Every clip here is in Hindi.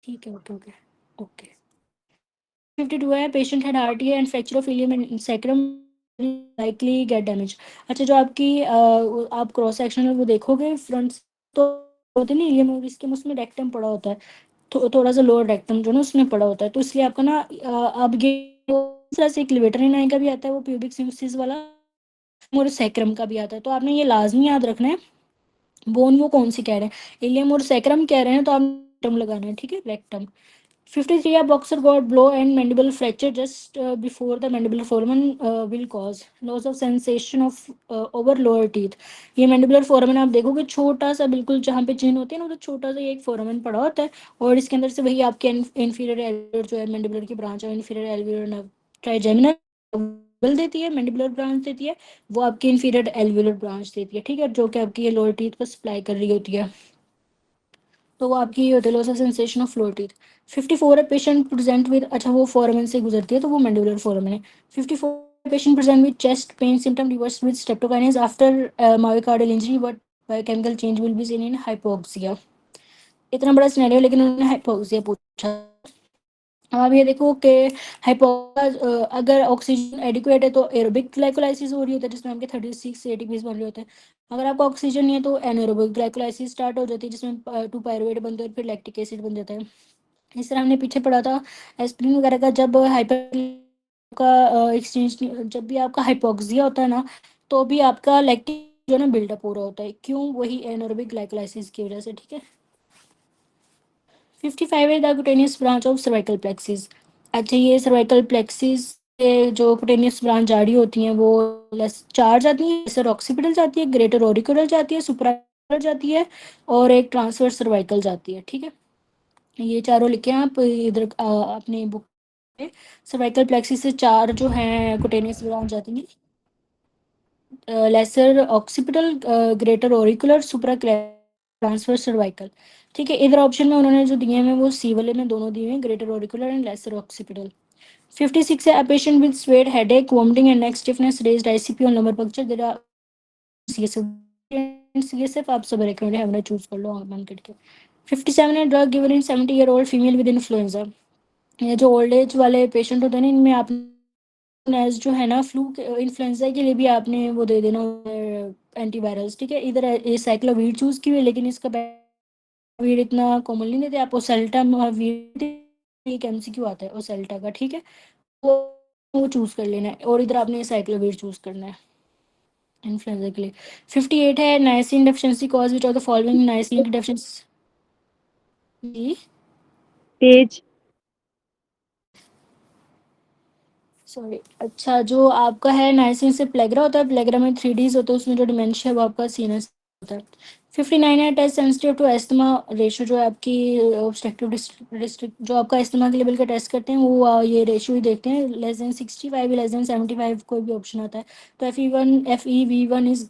ठीक है, ओके ओके ओके। 52 है, patient had RTA and fracture of ilium and sacrum, likely gait damage. अच्छा, जो आपकी आप क्रॉस सेक्शन में वो देखोगे फ्रंट, तो होते नहीं इलियम और इसके उसमें रेक्टम पड़ा होता है, थोड़ा सा लोअर रेक्टम जो ना उसमें पड़ा होता है, तो इसलिए आपका ना अब ये दूसरा से क्लिवेटरिन आई का भी आता है वो प्यूबिक सिस वाला, और सैक्रम का भी आता है, तो आपने ये लाजमी याद रखना है। बोन वो कौन सी कह रहे हैं, इलियम और सैक्रम कह रहे हैं, तो आप रेक्टम लगाना है, ठीक है, rectum. 53, a boxer got blow and mandible fracture just before the mandibular foramen will cause loss of sensation of over lower teeth। ये mandibular foramen आप देखोगे छोटा सा, बिल्कुल जहाँ पे चिन्ह होती है ना, तो छोटा सा ये एक foramen पड़ा होता है, और इसके अंदर से वही आपके inferior alveolar जो है mandibular की ब्रांच है, inferior alveolar nerve trigeminal देती है, mandibular ब्रांच देती है, वो आपकी inferior alveolar ब्रांच देती है, ठीक है, जो कि आपकी ये लोअर टीथ को सप्लाई कर रही होती है, तो वो आपकी ये होती है loss of sensation of lower teeth. 54 है, पेशेंट प्रेजेंट विद, अच्छा वो फोरामेन से गुजरती है तो वो मैंडिबुलर फोरामेन है। 54 patient present with chest pain symptom reverse with streptokinase after myocardial injury, but biochemical change will be seen in hypoxia. इतना बड़ा सिनेरियो, लेकिन उन्होंने हाइपोक्सिया पूछा। अब आप ये देखो कि हाइपोक्सिया अगर ऑक्सीजन एडिक्वेट है तो एरोबिक ग्लाइकोलाइसिस हो रही होती है, जिसमें आपके 36 एटीपीज बन रहे होते हैं। अगर आपको ऑक्सीजन नहीं है तो एनएरोबिक ग्लाइकोलाइसिस स्टार्ट हो जाती है, जिसमें 2 पायरुवेट बनते हैं और फिर लैक्टिक एसिड बन जाता है। इस तरह हमने पीछे पढ़ा था एस्पिरिन वगैरह का, जब हाइपर का एक्सचेंज, जब भी आपका हाइपोक्सिया होता है ना, तो भी आपका लैक्टिक जो है ना बिल्डअप हो रहा होता है, क्यों, वही एनएरोबिक ग्लाइकोलाइसिस की वजह से, ठीक है। 55 है the cutaneous branch of cervical plexus. अच्छा, ये सर्वाइकल प्लेक्सिस के जो कुटेनियस ब्रांच जारी होती हैं वो चार जाती हैं, लेसर ऑक्सीपिटल जाती है, ग्रेटर ऑरिकुलर जाती है, सुप्रा जाती है, और एक ट्रांसवर्स सर्वाइकल जाती है, ठीक है। ये चारों लिखे हैं आप इधर अपनी बुक में। सर्वाइकल प्लेक्सिस से चार जो हैं कुटेनियस ब्रांच जाती हैं, लेसर ऑक्सीपिटल, ग्रेटर ऑरिकुलर, सुप्रा ट्रांसफर सर्वाइकल, ठीक है। इधर ऑप्शन में उन्होंने जो दिए हैं वो सी वाले में दोनों दिए हैं, greater auricular and lesser occipital. 56 है, a patient with sweat headache vomiting and neck stiffness raised ICP on lumbar puncture, there are CSF आप सब रेकमेंड है, हमने चूज कर लो मन करके। 57 है, drug given in 70 year old female with influenza. ये जो ओल्ड एज वाले पेशेंट होते हैं ना, इनमें आप एज जो है ना फ्लू इन्फ्लुएंजा के लिए भी आपने वो दे देना एंटीवायरल्स, ठीक है। इधर ये साइक्लोवीर चूज की हुई है, लेकिन इसका वीर इतना कॉमन नहीं देते आप, ओसेल्टा वीर एक एमसीक्यू आता है ओसेल्टा का, ठीक है, वो चूज कर लेना है, और इधर आपने साइक्लोवीर चूज करना है इन्फ्लुएंजा के लिए। 58 है, niacin deficiency cause which of the following niacin की डेफिशिएंसी जी, तेज। सॉरी, अच्छा जो आपका है नाइसिन से प्लेग्रा होता है, प्लेग्रा में 3Ds होता है, उसमें जो डिमेंशिया है वो आपका सीनस होता है। 59 है, test sensitive to asthma ratio, जो है आपकी ऑब्स्ट्रक्टिव डिस्ट्रिक्ट जो आपका एस्थमा के लेवल का टेस्ट करते हैं वो ये रेशियो ही देखते हैं, लेस देन 65 लेस देन 75 कोई भी ऑप्शन आता है, तो FEV1 इज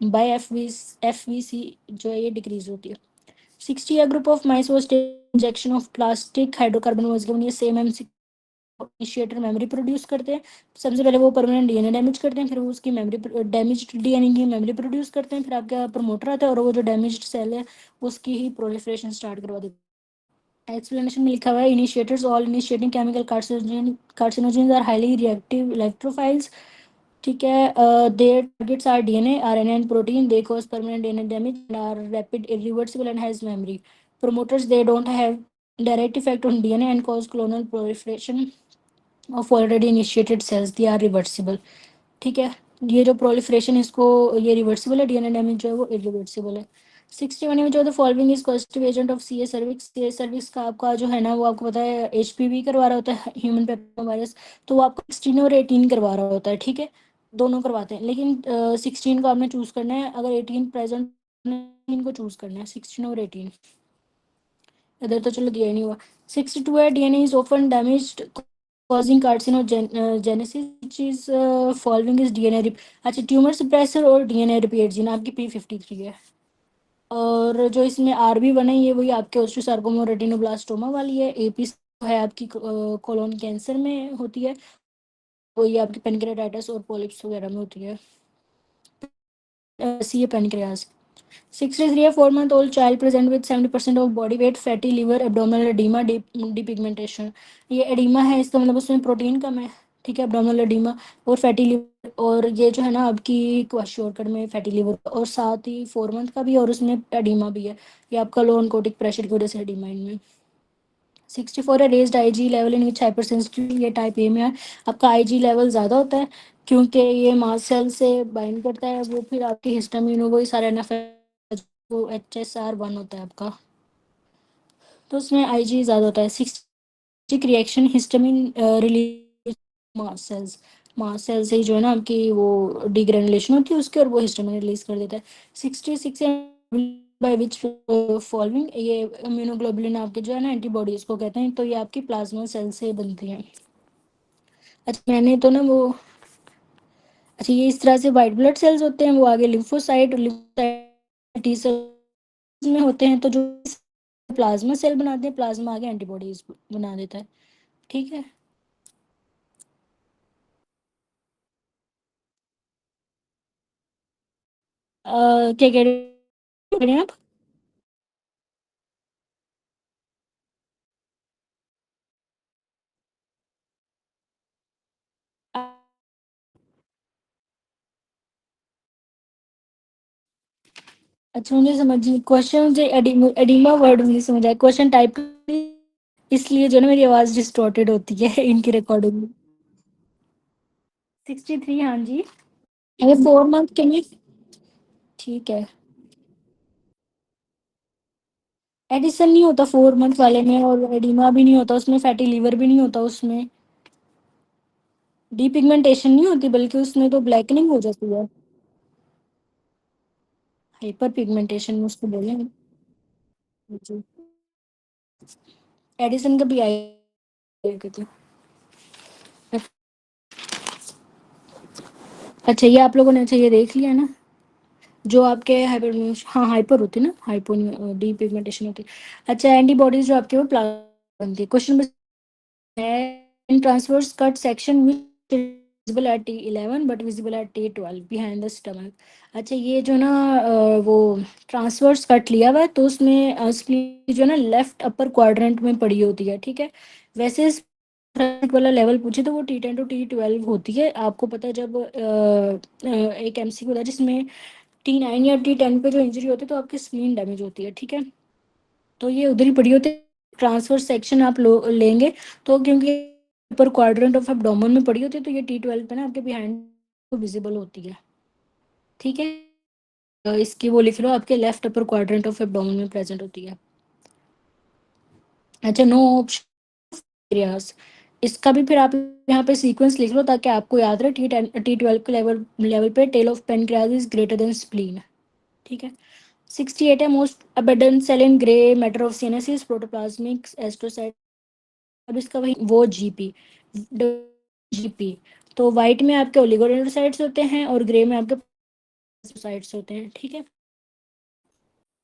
बाय FVC जो है ये डिक्रीज होती है। 60 a group of mice was injection of plastic hydrocarbon was given, ये same MC initiator memory produce करते हैं। सबसे पहले वो परमानेंट डीएनए डैमेज करते हैं, फिर वो उसकी मेमोरी डैमेज्ड डीएनए की मेमोरी प्रोड्यूस करते हैं, फिर आपका प्रमोटर आता है और वो जो डैमेज्ड सेल है उसकी ही प्रोलिफरेशन स्टार्ट करवा देते हैं। एक्सप्लेनेशन में लिखा हुआ है, initiators all initiating chemical carcinogens are highly reactive electrophiles, ठीक है। Their targets are DNA RNA and protein, they cause permanent DNA damage and are rapid irreversible and has memory. promoters they don't have direct effect on DNA and cause clonal proliferation of already initiated cells, they are reversible, ठीक है। ये जो प्रोलिफरेशन इसको ये रिवर्सिबल है, डीएनए डैमेज जो है वो इरिवर्सिबल है। 61 में जो the following is positive agent of C A cervix का आपका जो है ना वो आपको पता है HPV करवा रहा होता है, ह्यूमन पेपर वायरस, तो वो आपको 16 और 18 करवा रहा होता है, ठीक है, दोनों करवाते हैं, लेकिन 16 को आपने चूज करना है, अगर 18 प्रेजेंट को चूज करना है, 16 और 18, इधर तो चलो दिया ही नहीं हुआ। 62 है, DNA is often damaged causing carcinogenesis which is following is DNA rep, अच्छा ट्यूमर सप्रेसर और डीएनए रिपेयर जीन आपकी P53 है, और जो इसमें RB1 है ये वही आपके ओस्टियोसार्कोमा और रेटिनोब्लास्टोमा वाली है। AP है आपकी कोलोन कैंसर में होती है, वो ये आपकी पेनक्रेटाइटिस और पॉलिप्स वगैरह में होती है। सी है पेनक्रियाज। 63 या 4 month old child present with 70% of body weight, fatty liver, abdominal edema, depigmentation. ये एडिमा है, इसका मतलब उसमें प्रोटीन कम है, ठीक है, abdominal edema और फैटी लिवर, और ये जो है ना आपकी क्वाशियोरकड़ में फैटी लिवर और साथ ही 4 मंथ का भी, और उसमें एडिमा भी है, ये आपका लो ऑनकोटिक प्रेशर की वजह से एडिमा इनमें। 64 है raised IG level in which hyper sensitivity, ये टाइप ए में है, आपका आईजी लेवल ज़्यादा होता है क्योंकि ये मास्ट सेल से बाइंड करता है, वो फिर आपकी हिस्टामिन वही सारा वो HSR1 होता है आपका, तो उसमें आईजी ज़्यादा होता है। 60 reaction histamine release mast cells, mast cell से ही जो है ना आपकी वो डिग्रेनुलेशन होती है उसकी, और वो हिस्टामिन रिलीज कर देता है। 66 बाय विच फॉलोइंग, ये इम्यूनोग्लोबुलिन आपके जो है ना एंटीबॉडीज को कहते हैं, तो ये आपकी प्लाज्मा सेल से बनती हैं। अच्छा मैंने तो ना वो, अच्छा ये इस तरह से वाइट ब्लड सेल्स होते हैं, वो आगे लिम्फोसाइट, लिम्फोसाइट टी सेल्स में होते हैं, तो जो प्लाज्मा सेल बनाते हैं, प्लाज्मा आगे एंटीबॉडीज बना देता है, ठीक है। क्या कह रहे हैं आप? अच्छा मुझे समझ, क्वेश्चन मुझे एडिमा वर्ड नहीं समझ आया, क्वेश्चन टाइप, इसलिए जो है ना मेरी आवाज डिस्टॉर्टेड होती है इनकी रिकॉर्डिंग में। 63, हाँ जी। ये 4 मंथ के लिए, ठीक है। एडिसन नहीं होता 4 मंथ वाले में, और एडिमा भी नहीं होता उसमें, फैटी लीवर भी नहीं होता उसमें, डीपिगमेंटेशन नहीं होती, बल्कि उसमें तो ब्लैकनिंग हो जाती है, हाइपर पिगमेंटेशन उसको बोलेंगे जी। एडिसन का भी आई। अच्छा ये आप लोगों ने, अच्छा ये देख लिया ना, जो आपके हाइपर, हाँ हाइपर होती है ना, हाइपो डी पिगमेंटेशन होती है। अच्छा एंटीबॉडीज जो आपके वो प्लाज्मा बनती है। क्वेश्चन है in transverse cut section which visible at T11 but visible at T12 behind the stomach. अच्छा ये जो ना वो ट्रांसवर्स कट लिया हुआ है, तो उसमें स्प्लीन जो है ना लेफ्ट अपर क्वाड्रेंट में पड़ी होती है, ठीक है। वैसे वाला लेवल पूछे तो वो T10 to T12 होती है, आपको पता है जब एक MCQ होता है जिसमें T9 या T10 पे जो इंजरी होती है तो आपकी स्प्लीन डैमेज होती है, ठीक है, तो ये उधर ही पड़ी होती है। ट्रांसफर सेक्शन आप लेंगे, तो क्योंकि ऊपर क्वाड्रेंट ऑफ एब्डोमेन में पड़ी होती है, तो ये T12 पे ना आपके बिहाइंड विजिबल होती है, ठीक है। इसकी वो लिख लो, आपके left upper quadrant of abdomen में प्रेजेंट होती है। अच्छा नो ऑप्शन एरियाज, इसका भी फिर आप यहाँ पे सीक्वेंस लिख लो ताकि आपको याद रहे। T12 के लेवल लेवल पे tail of pancreas is greater than spleen, ठीक है। 68 है most abundant cell in grey matter of CNS protoplasmic astrocyte, अब इसका वही वो जीपी, तो वाइट में आपके ओलिगोडेंड्रोसाइट्स होते हैं और ग्रे में आपके साइट्स होते हैं, ठीक है।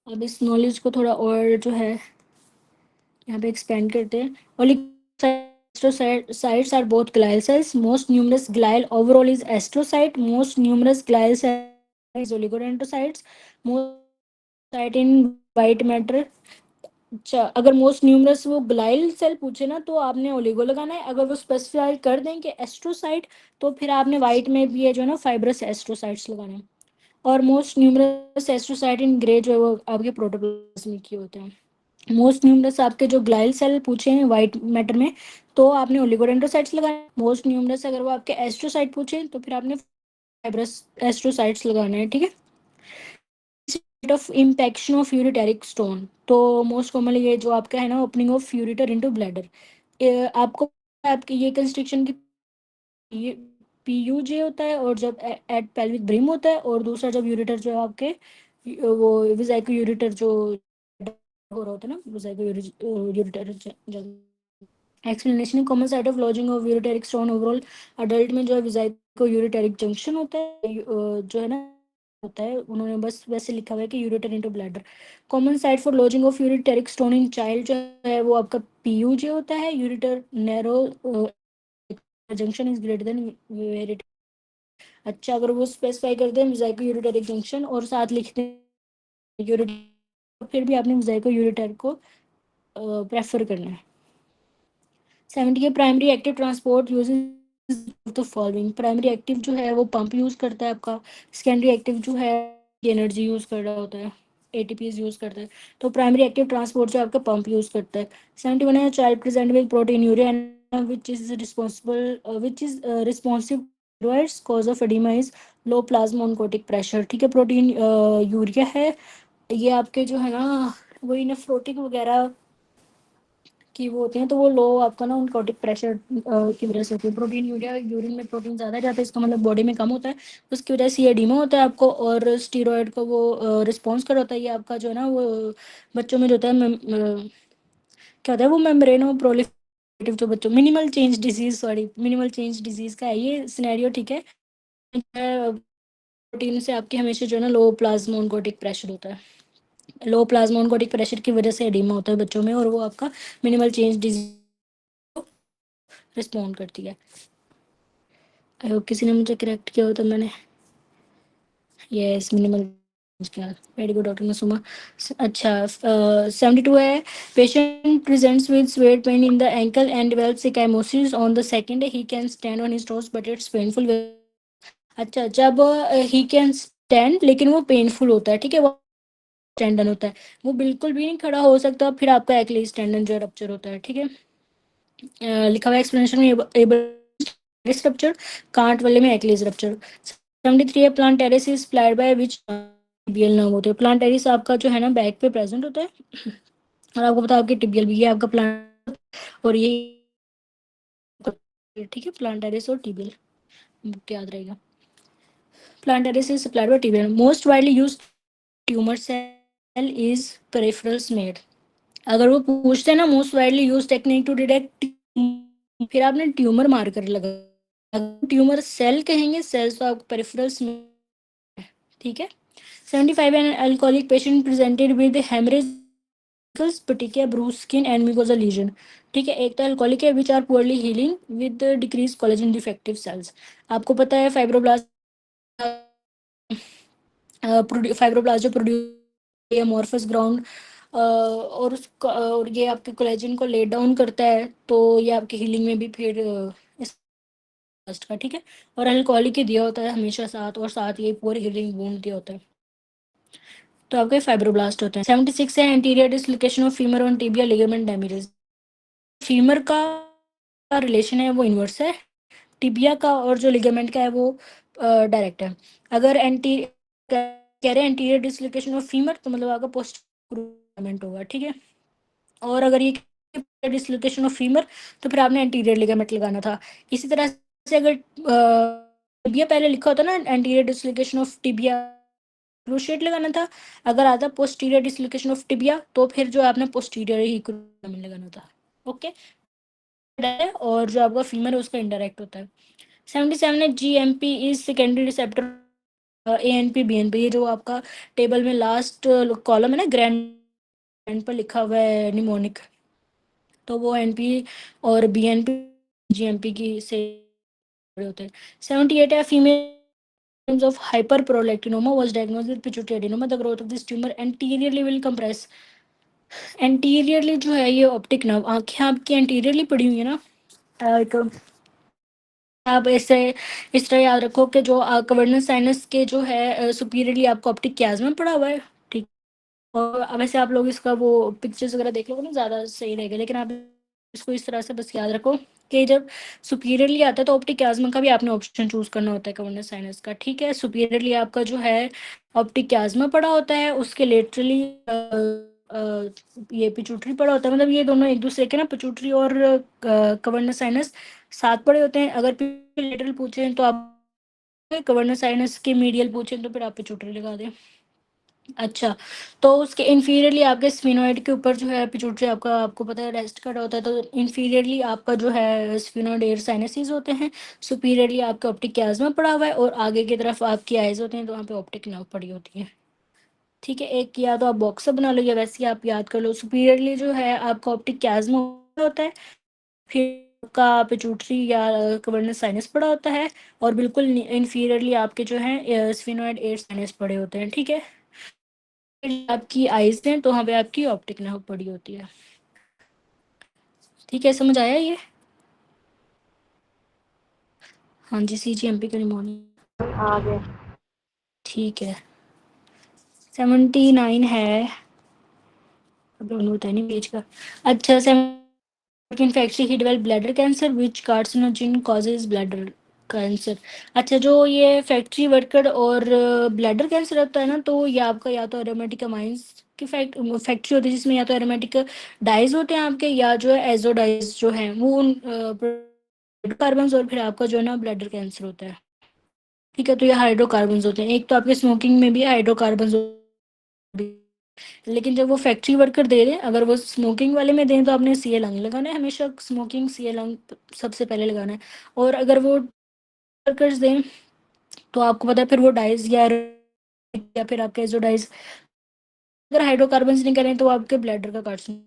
अब इस नॉलेज को थोड़ा और जो है यहाँ पे एक्सपेंड करते हैं। Astrocytes are both glial cells. Most numerous glial overall is astrocyte. Most numerous glial cells is oligodendrocytes. Most site in white matter। अच्छा अगर मोस्ट न्यूमरस वो ग्लाइल सेल पूछे ना तो आपने ओलिगो लगाना है, अगर वो स्पेसिफाई कर दें कि एस्ट्रोसाइट, तो फिर आपने वाइट में भी है जो है ना फाइब्रस एस्ट्रोसाइट्स लगाने हैं। और most numerous astrocyte in grey जो है वो आपके प्रोटोप्लाज्म के होते हैं। मोस्ट न्यूमरस आपके जो ग्लाइल सेल पूछे हैं वाइट मैटर में, तो आपने ओलिगोडेंड्रोसाइट्स लगाए। मोस्ट न्यूमरस अगर वो आपके एस्ट्रोसाइट पूछे तो फिर आपने फाइब्रस एस्ट्रोसाइट्स लगाने हैं, ठीक है। ऑफ इम्पेक्शन ऑफ यूरिटेरिक स्टोन, तो मोस्ट कॉमनली ये जो आपका है ना opening of ureter into bladder, आपको आपकी ये कंस्ट्रिक्शन की ये PUJ होता है, और जब एट पेल्विक ब्रिम होता है, और दूसरा जब यूरिटर जो है आपके वो विजाइको यूरिटर जो हो रहा होता है ना, विजाइको ureter explanation common site of lodging of ureteric stone overall adult में जो है विजाइको यूरिटेरिक जंक्शन होता है, जो है ना होता है, उन्होंने बस वैसे लिखा हुआ है कि ureter into bladder. Common site for lodging of ureteric stone in child जो है वो आपका PUJ होता है, ureter narrow junction is greater than वेरिट। अच्छा अगर वो स्पेसिफाई करते हैं मोज़ाइको यूरिटेरिक जंक्शन और साथ लिखते हैं यूरिटर, फिर भी आपने मोज़ाइको यूरिटर को प्रेफर करना है। 70 के primary active transport uses the following. Primary active जो है वो पंप यूज़ करता है आपका, सेकेंडरी एक्टिव जो है एनर्जी यूज़ कर रहा होता है, एटीपीज यूज़ करता है। तो प्राइमरी एक्टिव ट्रांसपोर्ट जो आपका पंप यूज़ करता है। 71 है child present with protein urea which is responsive cause of oedema is low plasma oncotic pressure. ठीक है, प्रोटीन यूरिया है, ये आपके जो है ना वही नेफ्रोटिक वगैरह कि वो होते हैं, तो वो लो आपका ना उनकोटिक प्रेशर की वजह से होती है। प्रोटीन यूरिया, यूरिन में प्रोटीन ज़्यादा जाता है, इसका मतलब बॉडी में कम होता है, उसकी वजह से ये एडीमा होता है आपको। और स्टीरॉयड का वो रिस्पॉन्स कर होता है, ये आपका जो है ना वो बच्चों में जो होता है क्या होता है वो मेम्ब्रेनो प्रोलिफरेटिव, जो बच्चों minimal change disease, sorry minimal change disease का है ये सिनेरियो। ठीक है, प्रोटीन से आपके हमेशा जो है ना लो प्लाज्मा ऑनकोटिक प्रेशर होता है, लो प्लाज्मा ऑनकोटिक प्रेशर की वजह से एडीमा होता है बच्चों में, और वो आपका मिनिमल चेंज डिजीज रिस्पॉन्ड करती है। आई होप किसी ने मुझे करेक्ट किया हो तो मैंने यस मिनिमल किया। Very good doctor Masooma. अच्छा, 72 है patient presents with sweat pain in the ankle and develops एकाइमोसिस on the second day, he can stand on his toes but it's painful. अच्छा, जब ही कैन स्टैंड लेकिन वो पेनफुल होता है, ठीक है, वो टेंडन होता है, वो बिल्कुल भी नहीं खड़ा हो सकता, फिर आपका एक्लीज टेंडन जो रप्चर होता है। ठीक है, लिखा हुआ एक्सप्लेनेशन में एबल रप्चर, कांट वाले में एक्लीज रप्चर। 73 है plantaris is plied by which tibial nerve होते हैं। प्लांट टेरिस आपका जो है ना बैक पे प्रेजेंट होता है, और आपको पता है आपकी टिबियल भी है आपका प्लांट, और ये ठीक है प्लांट टेरिस और टिबियल याद रहेगा। Plantaris is supplied by tibial. Most widely used tumour cell is peripheral smear. अगर वो पूछते हैं ना most widely use technique to detect, फिर आपने ट्यूमर मार्कर लगा, अगर ट्यूमर सेल कहेंगे, सेल्स तो आपको पेरिफेरल्स में। ठीक है, 75 an alcoholic patient presented with haemorrhage petechiae, bruised skin and mucosal lesion। ठीक है, एक तो अल्कोहलिक है which are poorly healing with decrease collagen defective cells. आपको पता है फाइब्रोब्लास्ट, फाइब्रोब्लास्ट जो प्रोड्यूस अमॉर्फस ग्राउंड, और उसका और ये आपके कोलेजन को ले डाउन करता है, तो ये आपकी हीलिंग में भी फिर इस का। ठीक है, और अल्कोहलिक ही दिया होता है हमेशा साथ, और साथ ये पूरी हीलिंग वूंड दिया होता है, तो आपके फाइब्रोब्लास्ट होते हैं। 76 है anterior dislocation of femur on tibia ligament damages. Femur का रिलेशन है वो इनवर्स है, टिबिया का और जो लिगामेंट का है वो डायरेक्ट है। अगर कह रहे हैं एंटीरियर डिसलोकेशन ऑफ फीमर, तो मतलब आपका पोस्टीरियर लिगामेंट होगा। ठीक है, और अगर ये डिसलोकेशन ऑफ फीमर, तो फिर आपने एंटीरियर लिगामेंट लगाना था। इसी तरह से अगर टिबिया पहले लिखा होता ना anterior dislocation of tibia, cruciate लगाना था। अगर आता पोस्टीरियर डिसलोकेशन ऑफ टिबिया, तो फिर जो आपने पोस्टीरियर ही लिगामेंट लगाना था। ओके, और जो आपका फीमर है उसका इनडायरेक्ट होता है। 77 है GMP is secondary receptor ANP BNP, ये जो आपका टेबल में लास्ट कॉलम है ना ग्रैंड पर लिखा हुआ है निमोनिक, तो वो एनपी और बीएनपी जीएमपी की से होते हैं। 78 है female of hyperprolactinoma was diagnosed with pituitary adenoma. The growth of this tumor anteriorly will compress। Anteriorly जो है ये ऑप्टिक नर्व, आंखें आपकी एंटीरियरली पड़ी हुई है ना, एक आप ऐसे इस तरह याद रखो कि जो कवर्नल साइनस के जो है सुपीरियरली आपको ऑप्टिक कियाज्मा पड़ा हुआ है। ठीक, और वैसे आप लोग इसका वो पिक्चर्स वगैरह देख लोगे ना ज़्यादा सही रहेगा, लेकिन आप इसको इस तरह से बस याद रखो कि जब सुपीरियरली आता है तो ऑप्टिक कियाज्मा का भी आपने ऑप्शन चूज करना होता है कवर्नल साइनस का। ठीक है, सुपीरियरली आपका जो है ऑप्टिक कियाज्मा पड़ा होता है, उसके लेटरली ये पिट्यूटरी पड़ा होता है, मतलब ये दोनों एक दूसरे के ना पिट्यूटरी और कवर्नल साइनस साथ पड़े होते हैं। अगर लेटरल पूछें तो आप कवर्नल साइनस के मीडियल पूछें तो फिर आप पिट्यूटरी लगा दें। अच्छा, तो उसके इन्फीरियरली आपके स्फिनोइड के ऊपर जो है पिट्यूटरी आपका, आपको पता है रेस्ट कर होता है, तो इन्फीरियरली आपका जो है स्फिनोइड एयर साइनसेस होते हैं, सुपीरियरली आपका ऑप्टिक कियाज्मा पड़ा हुआ है, और आगे की तरफ आपकी आइज होते हैं, तो वहाँ पे ऑप्टिक नर्व पड़ी होती है। ठीक है, एक या तो आप बॉक्स बना लो या वैसे ही आप याद कर लो। सुपीरियरली जो है आपका ऑप्टिक कियाज्मा होता है, फिर आपका पिट्यूटरी या कवर्नल साइनस पड़ा होता है, और बिल्कुल इन्फीरियरली आपके जो है स्फिनोइड एयर साइनस पड़े होते हैं। ठीक है, आपकी आईज हैं तो वहाँ पे आपकी ऑप्टिक नर्व पड़ी होती है। ठीक है, समझ आया ये? हाँ जी, CGMP का निमोनिया। आ गया। ठीक है, 79 है, अब होता है नहीं पेज का। अच्छा, infection he developed bladder cancer, which carcinogen causes bladder cancer। अच्छा, जो ये फैक्ट्री वर्कर और ब्लैडर कैंसर होता है ना, तो ये आपका या तो एरोमेटिक अमाइंस की फैक्ट्री होती है, जिसमें या तो एरोमेटिक डाइज होते हैं आपके, या जो है एजोडाइज जो है वो उन कार्बन, और फिर आपका जो है ना ब्लैडर कैंसर होता है। ठीक है, तो ये हाइड्रोकार्बन होते हैं। एक तो आपके स्मोकिंग में भी हाइड्रोकार्बन, लेकिन जब वो फैक्ट्री वर्कर दे रहे हैं, अगर वो स्मोकिंग वाले में दें तो आपने सी लंग लगाना है, हमेशा स्मोकिंग सी लंग सबसे पहले लगाना है। और अगर वो वर्कर्स दें तो आपको पता है फिर वो डाइज या फिर आपके जो डाइज अगर हाइड्रोकार्बन नहीं करें तो आपके ब्लैडर का कार्सिनोमा।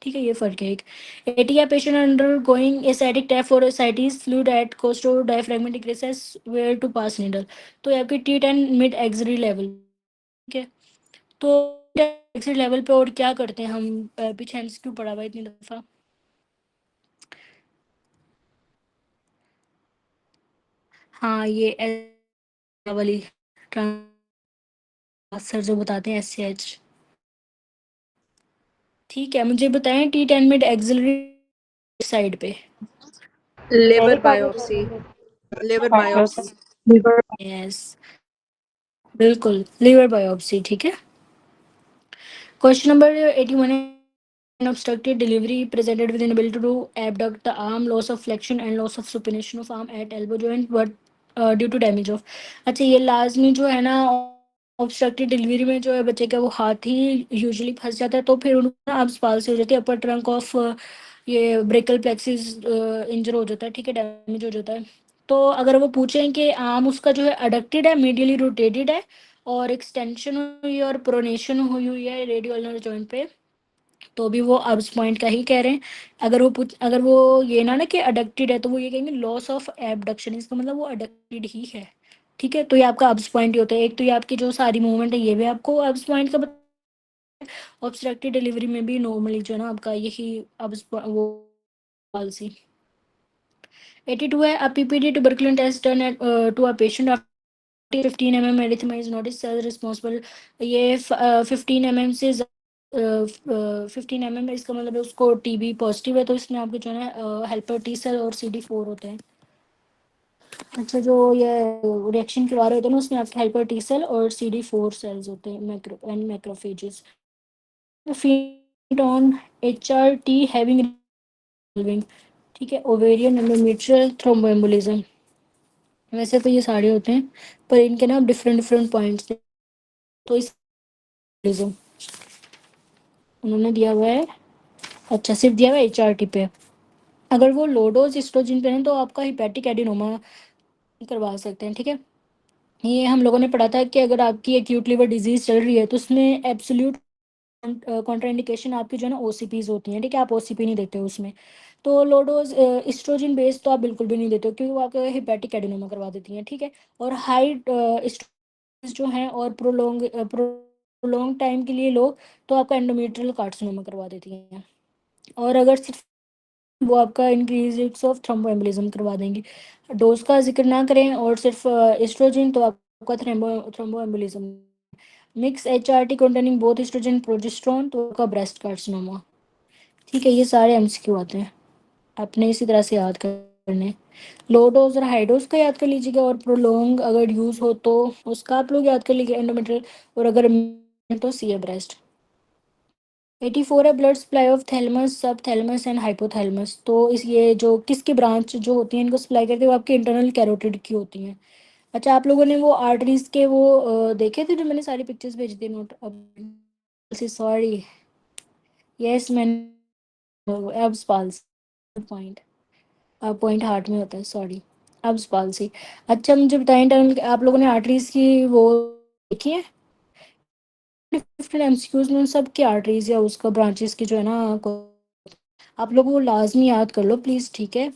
ठीक है, ये फर्क है एक। एटीया patient undergoing ascitic tap for ascites fluid at costodiaphragmatic recess where to pass needle. तो ये आपकी T10 मिड एक्सरी लेवल। ठीक है, तो एक्सिट लेवल पे और क्या करते हैं हम, पीछे एमसीक्यू पढ़ा हुआ है इतनी दफा। हाँ, ये वाली सर जो बताते हैं SCH। ठीक है, मुझे बताएं T10 मिड एक्सिलरी साइड पे। Labour biopsy. Labour biopsy. Yes, बिल्कुल लीवर बायोप्सी। ठीक है, क्वेश्चन नंबर 81 है, obstructed delivery presented with inability to abduct the arm, loss of flexion and loss of supination of arm at elbow joint, but due to damage of। अच्छा, ये लाजमी जो है ना ऑब्स्ट्रक्टेड डिलीवरी में जो है बच्चे का वो हाथ ही यूजुअली फंस जाता है, तो फिर उनको ना अब से हो जाती है, अपर ट्रंक ऑफ ये ब्रेकल प्लेक्सिस इंजर हो जाता है। ठीक है, डैमेज हो जाता है। तो अगर वो पूछें कि आर्म उसका जो है अडक्टेड है, मीडियली रोटेटेड है, और एक्सटेंशन हुई और प्रोनेशन हुई हुई है रेडियो अल्नर जॉइंट पे, तो भी वो अब्स पॉइंट का ही कह रहे हैं। अगर वो ये ना कि अडक्टेड है, तो वो ये कहेंगे लॉस ऑफ एबडक्शन, इसका मतलब वो अडक्टेड ही है। ठीक है, तो ये आपका अब्स पॉइंट ही होता है। एक तो ये आपकी जो सारी मूवमेंट है ये भी आपको अब्स पॉइंट का। ऑब्स्ट्रक्टिव डिलीवरी में भी नॉर्मली जो है ना आपका यही अब्स वो पॉलिसी। 82 है, a PPD tuberculin test done to a patient after 15 mm erythema is noticed as responsible। ये 15 mm से 15 mm, इसका मतलब है उसको टीबी पॉजिटिव है, तो इसमें आपके जो है हेल्पर टी सेल और CD4 होते हैं। अच्छा, जो ये रिएक्शन करवा रहे होते हैं ना, उसमें आपके हेल्पर टी सेल और CD4 सेल्स होते हैं, macro and macrophages. Feed on HRT having, ठीक है, ओवेरियन एंडोमेट्रियल थ्रोम्बोएम्बोलिज्म। वैसे तो ये सारे होते हैं, पर इनके ना डिफरेंट डिफरेंट पॉइंट्स। तो इस उन्होंने दिया हुआ है, अच्छा सिर्फ दिया हुआ है HRT पे। अगर वो लो डोज एस्ट्रोजन पे हैं तो आपका हिपैटिक एडिनोमा करवा सकते हैं। ठीक है, ये हम लोगों ने पढ़ा था कि अगर आपकी एक्यूट लिवर डिजीज चल रही है तो उसमें एब्सोल्यूट कॉन्ट्राइंडिकेशन आपकी जो है ना OCPs होती हैं। ठीक है, आप OCP नहीं देते हो उसमें। तो लो डोज एस्ट्रोजन बेस तो आप बिल्कुल भी नहीं देते हो, क्योंकि वो आपका हिपैटिक एडिनोमा करवा देती हैं। ठीक है, और हाई जो हैं और प्रोलॉन्ग टाइम के लिए लो तो आपका एंडोमेट्रियल कार्सिनोमा करवा देती हैं। और अगर सिर्फ वो आपका इंक्रीज रेट्स ऑफ थ्रोम्बोएम्बोलिज्म करवा देंगी। डोज का जिक्र ना करें और सिर्फ एस्ट्रोजन, तो आपका thromboembolism. Mix HRT containing both oestrogen progesterone, तो आपका ब्रेस्ट कार्सिनोमा। ठीक है, ये सारे MCQ आते हैं, आपने इसी तरह से याद करने। लो डोज और हाई डोज का याद कर लीजिएगा, और प्रोलोंग अगर यूज हो तो उसका आप लोग याद कर लीजिए एंडोमेट्रियल, और अगर तो सी ब्रेस्ट। 84 है, ब्लड सप्लाई ऑफ थैलेमस सब थैलेमस एंड हाइपोथैलेमस। तो इस ये जो किसकी ब्रांच जो होती है इनको सप्लाई करती है, वो आपके इंटरनल कैरोटिड की होती हैं। अच्छा, आप लोगों ने वो आर्टरीज के वो देखे थे जो मैंने सारी पिक्चर्स भेज दी नोट, अब सॉरी, यस मैंने अब स्पाल्स पॉइंट, पॉइंट हार्ट में होता है, सॉरी, अब पालसी। अच्छा, मुझे बताएं इंटरनल आप लोगों ने आर्टरीज की वो देखी है, डिफरेंट MCQs में उन सब की आर्टरीज या उसका ब्रांचेस की जो है ना आप लोग वो लाजमी याद कर लो प्लीज़। ठीक है,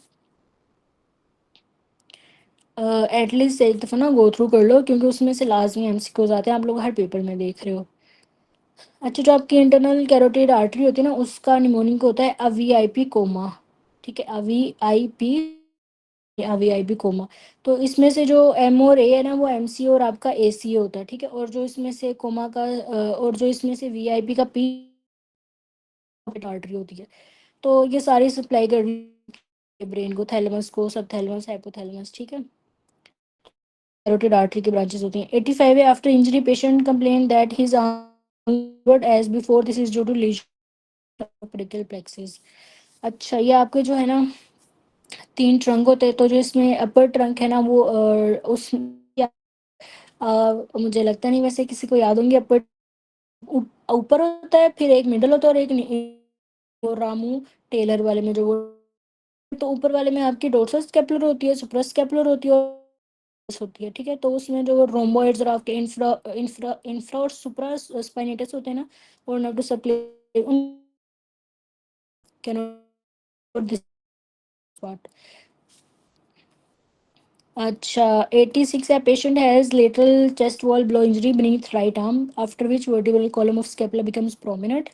एटलीस्ट एक दफ़ा ना गो थ्रू कर लो, क्योंकि उसमें से लाजमी MCQs आते हैं, आप लोग हर पेपर में देख रहे हो। अच्छा, जो आपकी इंटरनल कैरोटिड आर्टरी होती है ना, उसका निमोनिक होता है अवीआईपी कोमा। ठीक है, अवीआईपी कोमा। तो इसमें से जो एम और ए है ना, वो एमसी और आपका एसी होता है। ठीक है, और जो इसमें से कोमा का और जो इसमें से वीआईपी का पी आर्टरी होती है। तो ये सारी सप्लाई कर ब्रेन को, थैलेमस को, सब थैलेमस, हाइपोथैलेमस। ठीक है, कैरोटिड आर्टरी की ब्रांचेस होती हैं। 85 है, after injury patient complain that his age before, this is due to lesion plexus. अच्छा, ये आपके जो है ना 3 ट्रंक होते हैं। तो जो इसमें अपर ट्रंक है ना, वो उस मुझे लगता नहीं वैसे किसी को याद होंगे। अपर ऊपर होता है, फिर एक मिडल होता है, और एक वो रामू टेलर वाले में जो वो, तो ऊपर वाले में आपकी डोर्सल स्कैपुलर होती है, सुप्रा स्कैपुलर होती है, होती है। ठीक है, तो उसमें जो रोम्बोइड्स और आपके इंफ्रा इंफ्रा इंफ्रा और सुप्रा स्पाइनेटस होते हैं ना, और नर्व सप्लाई उन कैन दिस पार्ट। अच्छा, 86 है, patient has lateral chest wall blow injury beneath right arm after which vertebral column of scapula becomes prominent।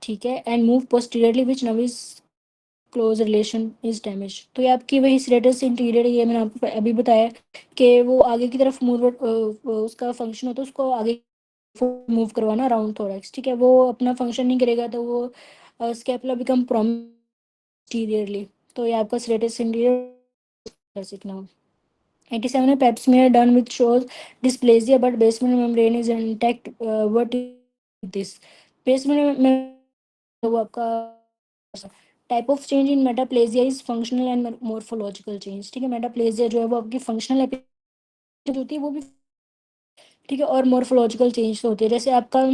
ठीक है, and move posteriorly which now is close relation is damage. तो ये आपकी वही स्टेटस इंटीरियर, ये मैंने आपको अभी बताया कि वो आगे की तरफ मूव, उसका फंक्शन होता है उसको आगे मूव करवाना अराउंड थोरैक्स। ठीक है, वो अपना फंक्शन नहीं करेगा तो वो स्कैपुला बिकम प्रोस्टीरियरली। तो ये आपका स्टेटस इंटीरियर सीखना। 87 है, पेप smear done which shows dysplasia but basement membrane is intact। what is this? basement वो आपका type of change in metaplasia is functional and morphological change. ठीक है, मेटाप्लेजिया जो है वो आपकी फंक्शनल होती है वो भी। ठीक है, और मोर्फोलॉजिकल चेंज होती है, जैसे आपका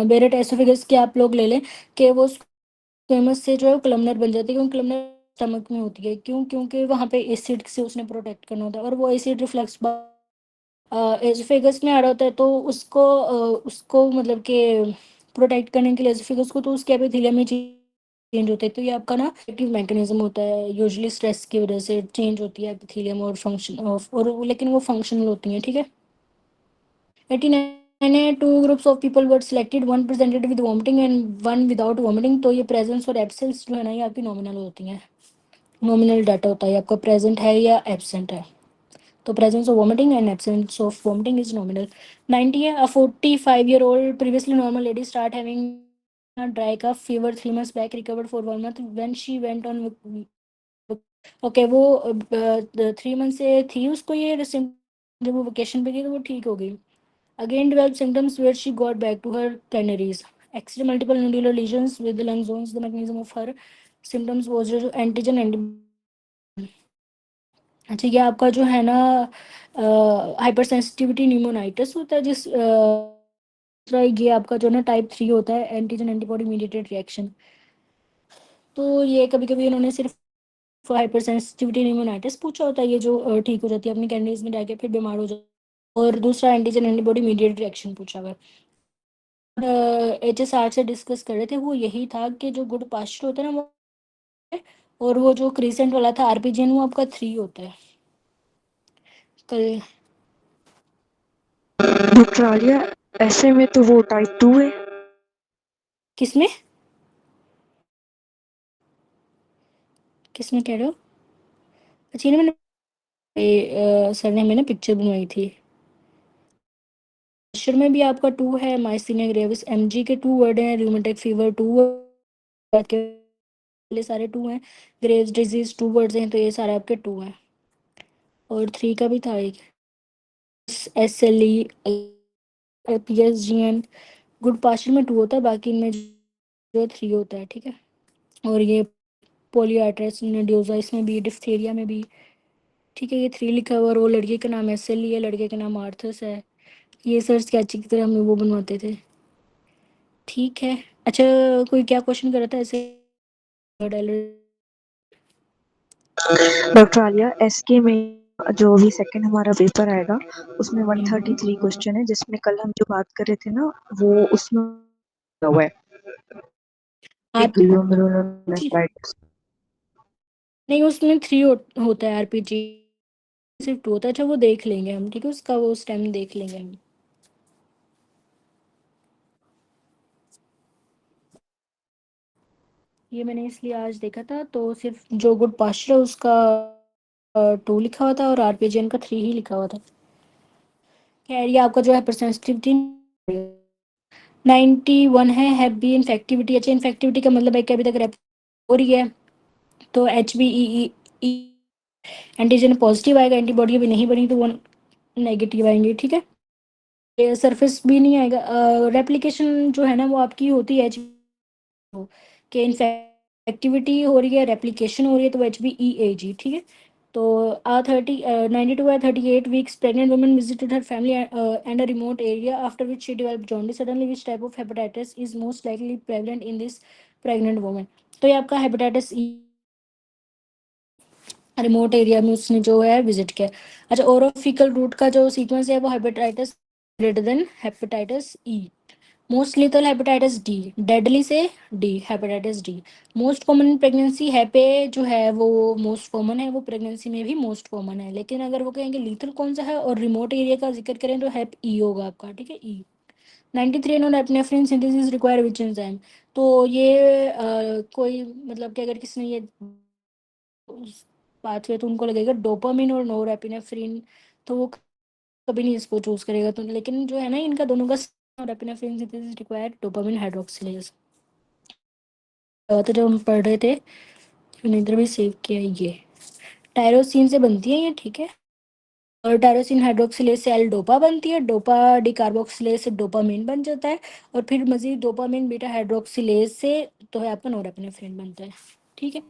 बेरेट एसोफेगस के आप लोग ले लें कि वो स्क्वेमस से जो है कलमनर बन जाती है, क्योंकि कलमनर स्टमक में होती है। क्यों? क्योंकि वहाँ पे एसिड से उसने प्रोटेक्ट करना होता है, और वो एसिड रिफ्लक्स एसोफेगस में आ रहा होता है। तो उसको मतलब कि प्रोटेक्ट करने के लिए एसोफेगस को, तो उसके एपिथेलियम में चेंज होता है। तो ये आपका ना एक्टिव मैकेनिज्म होता है, यूजुअली स्ट्रेस की वजह से चेंज होती है एपिथेलियम और फंक्शन और लेकिन वो फंक्शनल होती हैं। ठीक है, 89 है, 2 groups of people were selected, one presented with vomiting and one without vomiting. तो ये प्रेजेंस और एब्सेंस जो है ना, ये आपकी नॉमिनल होती हैं। नॉमिनल डाटा होता है आपका, प्रेजेंट है या एब्सेंट है। तो presence of vomiting and absence of vomiting is nominal. 90 है, a 45-year-old previously normal lady start having dry cough fever 3 months back, recovered for 1 month when she went on. Okay, वो 3 month से थी उसको ये जब वो वेकेशन पे गई तो वो ठीक हो गई। Again developed symptoms where she got back to her canaries. X-ray multiple nodular lesions with the lung zones. The mechanism of her symptoms was जो antigen अच्छा, ये आपका जो है ना हाइपर सेंसिटिविटी न्यूमोनाइटिस होता है, दूसरा ये आपका जो ना टाइप 3 होता है, एंटीजन एंटीबॉडी मीडिएटेड रिएक्शन। तो ये कभी कभी इन्होंने सिर्फ हाइपर सेंसिटिविटी न्यूमोनाइटिस पूछा होता है, ये जो ठीक हो जाती है अपनी कैंडीज में जाके फिर बीमार हो जाती है। और दूसरा एंटीजन एंटीबॉडी मीडिएटेड रिएक्शन पूछा हुआ है। HSR से डिस्कस कर रहे थे, वो यही था कि जो गुड पास्चर होता है ना वो, और वो जो क्रीसेंट वाला था आरपीजीएन, वो आपका 3 होता है। कल डॉक्टर आलिया, ऐसे में तो वो टाइप 2 है। किसमें किसमें कह रहे हो? अच्छा, ये ना मैंने सर ने हमें ना पिक्चर बनवाई थी। पास्चर में भी आपका 2 है, माइस्थीनिया ग्रेविस एमजी के 2 वर्ड हैं, रूमेटिक फीवर 2 के लिए सारे 2 हैं, ग्रेव्स डिजीज 2 वर्ड्स हैं, तो ये सारे आपके 2 हैं। और 3 का भी था एक, SLE PSGN। गुड पास्चर में 2 होता है, बाकी इनमें जो 3 होता है। ठीक है, और ये पोलियाट्रस नोडोजा, इसमें भी, डिphtheria में भी। ठीक है, ये 3 लिखा हुआ, और वो लड़के का नाम SLE है, लड़के का नाम आर्थस है। ये सर स्केच की तरह हमें वो बनवाते थे। ठीक है, अच्छा, कोई क्या क्वेश्चन कर रहा था ऐसे? डॉक्टर आलिया, एसके में जो अभी सेकंड हमारा पेपर आएगा उसमें 133 क्वेश्चन है, जिसमें कल हम जो बात कर रहे थे ना वो उसमें हुआ है आरपी ग्लोमेरुलोनेफ्राइटिस। नहीं, उसमें 3 होता है, आरपीजी सिर्फ 2 होता है। अच्छा, वो देख लेंगे हम। ठीक है, उसका वो स्टेम देख लेंगे हम। ये मैंने इसलिए आज देखा था, तो सिर्फ जो गुड पास्चर है उसका 2 लिखा हुआ था और आरपीजीएन का 3 ही लिखा हुआ था। खैर ये आपका जो है परसेंसिटिविटी 91 है। हैप्पी इन्फेक्टिविटी, अच्छा इन्फेक्टिविटी का मतलब है कि अभी तक रेप हो रही है, तो HBE एंटीजन पॉजिटिव आएगा, एंटीबॉडी अभी नहीं बनी तो वो नेगेटिव आएंगे। ठीक है, ये सरफेस भी नहीं आएगा। रेप्लिकेशन जो है ना वो आपकी होती है कि इन्फेक्टिविटी हो रही है, रेप्लिकेशन हो रही है, तो HBEAG। ठीक है, तो 92 or 38 weeks pregnant woman visited her family and a remote area after which she developed jaundice suddenly. Which type of hepatitis is most likely prevalent in this pregnant woman? तो ये आपका हेपेटाइटिस ई रिमोट एरिया में उसने जो है विजिट किया। अच्छा, ओरोफिकल रूट का जो सीक्वेंस है वो hepatitis greater than hepatitis E. Most lethal hepatitis D, deadly से D, hepatitis D. Most common in pregnancy, हैपे जो है वो मोस्ट कॉमन है, वो प्रेगनेंसी में भी मोस्ट कॉमन है। लेकिन अगर वो कहेंगे लीथल कौन सा है और रिमोट एरिया का जिक्र करें तो हैप ई होगा आपका। ठीक है, ई। 93 non epinephrine synthesis require which enzyme. तो ये कोई मतलब कि अगर किसी ने ये बात किया तो उनको लगेगा डोपामिन और नोर एपिनेफ्रिन, तो वो कभी नहीं इसको चूज करेगा। तो लेकिन जो है ना इनका दोनों का और epinephrine synthesis require dopamine hydroxylase. तो जब हम पढ़ रहे थे मैंने इधर भी सेव किया है ये टायरोसिन से बनती है ये। ठीक है, और टायरोसिन हाइड्रोक्सिलेज से एल डोपा बनती है, डोपा डिकार्बोक्सिलेज से डोपामिन बन जाता है, और फिर मजीद डोपामिन बीटा हाइड्रोक्सिलेज से तो है आपका नोरेपिनेफ्रिन बनता है। ठीक है,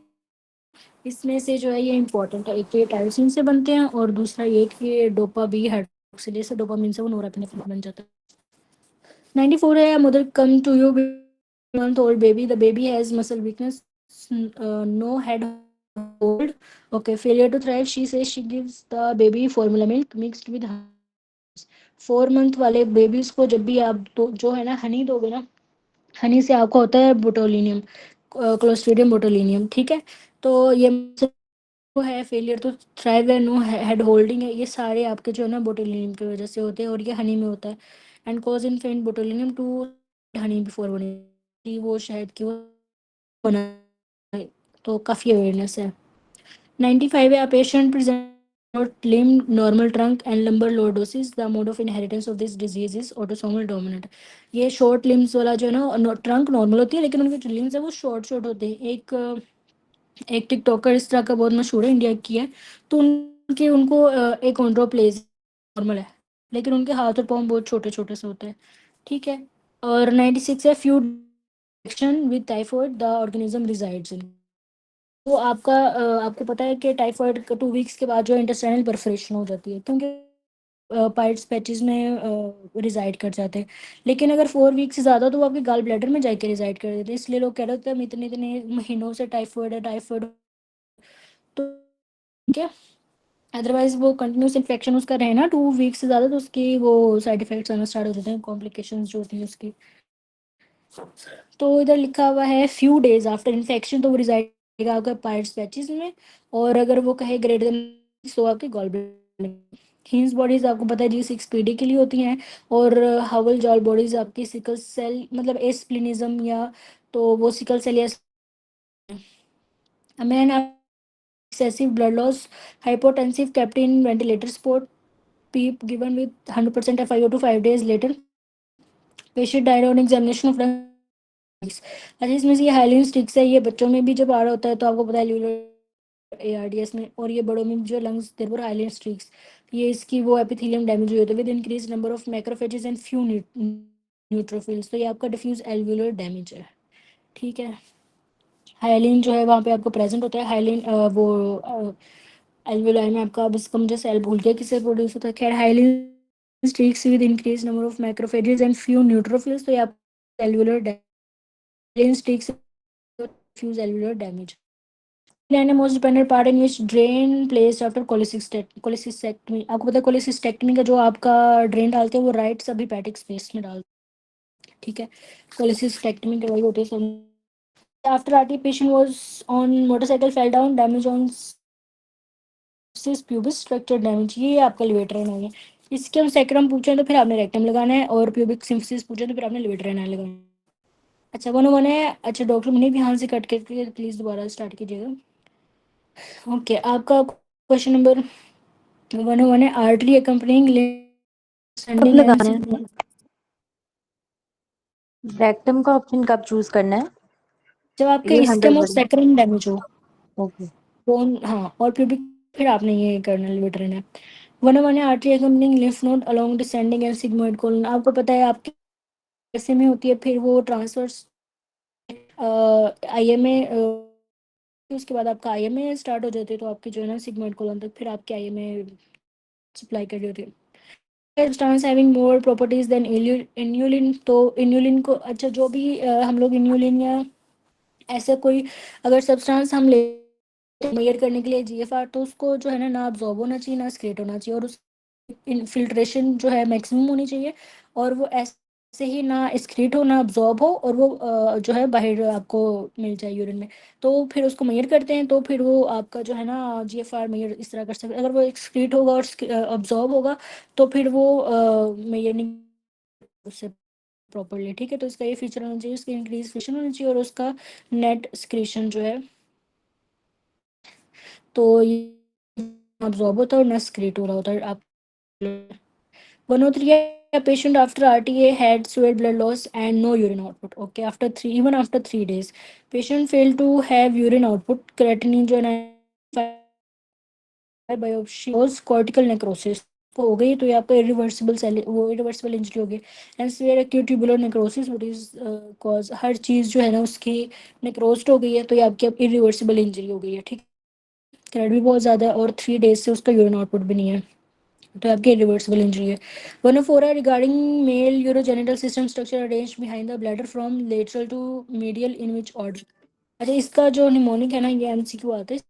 इसमें से जो है ये इंपॉर्टेंट है, एक तो ये टायरोसिन से बनते हैं और दूसरा ये कि ये डोपा बी हाइड्रोक्सिलेज से डोपामिन से वो नोरेपिनेफ्रिन बन जाता है। 94 है, mother come to you month old baby, the baby has muscle weakness, no head hold, okay, failure to thrive. She says she gives the baby formula milk mixed with 4 month वाले बेबीज को जब भी आप तो जो है ना हनी दोगे ना, हनी से आपका होता है बोटोलिनियम, क्लोस्ट्रीडियम बोटोलिनियम। ठीक है, तो ये वो है फेलियर टू थ्राइव है, नो हेड होल्डिंग है, ये सारे आपके जो है ना बोटोलिनियम की वजह से होते हैं, और ये हनी में होता है। एंड कॉज इन फेंट बोटोलिनियम टू हनी बिफोर बनी, वो शहद की वो बना है, तो काफ़ी अवेयरनेस है। 95 है, patient present short limb, normal trunk and lumbar lordosis. The mode of inheritance of this disease is autosomal dominant. ये शॉर्ट लिम्स वाला जो है ना, ट्रंक नॉर्मल होती है लेकिन उनके जो लिम्स है वो शॉर्ट शॉर्ट होते हैं। एक टिकटॉकर इस तरह का बहुत मशहूर है, इंडिया की है, तो उनके उनको एक ऑन्ड्रोप्लेज नॉर्मल है, लेकिन उनके हाथ और पाँव बहुत छोटे छोटे से होते हैं। ठीक है, और 96 है, few with typhoid the organism resides इन। तो आपका आपको पता है कि टाइफॉइड 2 वीक्स के बाद जो इंटेस्टाइनल परफोरेशन हो जाती है, क्योंकि पाइट्स पैचेस में रिजाइड कर जाते हैं। लेकिन अगर 4 वीक से ज़्यादा तो वो आपके गाल ब्लैडर में जाके रिजाइड कर देते हैं, इसलिए लोग कह रहे होते हैं हम इतने इतने महीनों से टाइफॉइड है टाइफॉइड। तो ठीक है, अदरवाइज वो कंटिन्यूस इन्फेक्शन उसका रहे ना 2 वीक से ज़्यादा, तो उसकी वो साइड इफेक्ट्स आना स्टार्ट हो जाते हैं, कॉम्प्लिकेशंस जो होती हैं उसकी। तो इधर लिखा हुआ है फ्यू डेज आफ्टर इन्फेक्शन, तो वो रिजाइड आपका पाइट्स पैचेस में, और अगर वो कहे ग्रेटर देन तो आपके गॉल ब्लैडर। हीन्स बॉडीज आपको पता है G6PD के लिए होती हैं, और हावल जॉल बॉडीज आपकी सिकल सेल मतलब एस्प्लिनिज्म या तो वो सिकल सेल या man excessive blood loss, hypotensive kept in ventilator support, PEEP given with 100% FiO2 to 5 days later, patient died on examination of lungs। अच्छा, इसमें से ये हाइलिन स्टिक्स है, ये बच्चों में भी जब आ रहा होता है तो आपको पता है ARDS में, और ये बड़ों में जो लंग्स देर पर हाइलिन स्टिक्स, ये इसकी वो एपिथेलियम डैमेज हुई होती है with increase number of macrophages and few neutrophils, तो ये आपका डिफ्यूज एल्वुलर डैमेज है। ठीक है, हाइलिन जो है वहाँ पे आपको प्रेजेंट होता है, हाइलिन वो एल्वुलाई में आपका, अब इसका मुझे सेल भूल गया किससे प्रोड्यूस होता है। खैर, hyaline sticks with increase number of macrophages and few neutrophils, तो ये आप alveolar hyaline sticks fuse alveolar damage. Plan a most dependent part in which drain placed after cholecystectomy। आपको पता है cholecystectomy का जो आपका ड्रेन डालते हैं वो राइट सब हेपेटिक स्पेस में डालते हैं। ठीक है, cholecystectomy करवाई होती है सब। After RT patient was on motorcycle fell down, damage on pubic structure damage, ये आपका लिवेटर नहीं है। इसके हम सैक्रम पूछें तो फिर आपने रेक्टम लगाना है, और प्यूबिक सिम्फिसिस पूछे तो फिर आपने लिवेटर लगाना है। अच्छा 101 है। अच्छा डॉक्टर मुनीब यहाँ से कट करके प्लीज़ दोबारा स्टार्ट कीजिएगा। ओके, आपका क्वेश्चन नंबर 101 है, आर्टरी अकम्पनिंग कब स्टैंडिंग लगाना एंड है? रेक्टम का ऑप्शन कब चूज करना है? जब आपके ये इसकम 100 और बन। सैक्रम डैमेज हो। ओके। बोन, हाँ, और प्यूबिक, फिर आपने ये करना लिटरन है। 101 है, artery accompanying lymph node along descending and sigmoid colon. आपको पता है आपके ऐसे में होती है, फिर वो ट्रांसफर्स आईएमए, उसके बाद आपका आईएमए स्टार्ट हो जाते हैं, तो आपकी जो है ना सिग्मोइड कोलन तक फिर आपके आईएमए सप्लाई कर रही होती है। Substance having more properties than inulin. तो इन्यूलिन को, अच्छा जो भी हम लोग इन्यूलिन या ऐसे कोई अगर सब्सटेंस हम ले मेजर करने के लिए जीएफआर, तो उसको जो है ना अब्जॉर्ब होना चाहिए, ना स्क्रेट होना चाहिए, और उस इनफिल्ट्रेशन जो है मैक्सिमम होनी चाहिए, और वो ऐसे ही ना स्क्रीट हो ना अब्जॉर्ब हो, और वो जो है बाहर आपको मिल जाए यूरिन में। तो फिर उसको मेजर करते हैं, तो फिर वो आपका जो है ना जीएफआर मेजर इस तरह कर सकते हैं। अगर वो एक्सक्रीट होगा और अब्जॉर्ब होगा, तो फिर वो मेजर नहीं उससे प्रॉपरली, ठीक है। तो इसका ये फीचर होना चाहिए, उसकी इंक्रीज फिशन होनी चाहिए, और उसका नेट स्क्रीशन जो है, तो ये अब्जॉर्ब होता है और ना स्क्रीट हो रहा होता है। आप 103, a patient after RTA had severe blood loss and no urine output. Okay, after three, even after 3 days, patient failed to have urine output. Creatinine जो है biopsy was cortical necrosis को हो गई, तो ये आपका इरिवर्सिबल सेल, वो इरिवर्सिबल इंजरी हो गई। And severe acute tubular necrosis which is cause, हर चीज़ जो है ना उसकी नेक्रोस्ड हो गई है, तो ये आपकी अब इरिवर्सिबल इंजरी हो गई है, ठीक। क्रेड भी बहुत ज़्यादा है, और 3 days से उसका यूरिन आउटपुट भी नहीं है, तो आपकी रिवर्सिबल इंजरी है। 104 है, regarding male urogenital system structure arrange behind the bladder from lateral to medial in which order. अच्छा इसका जो निमोनिक है ना, ये एमसीक्यू आता है।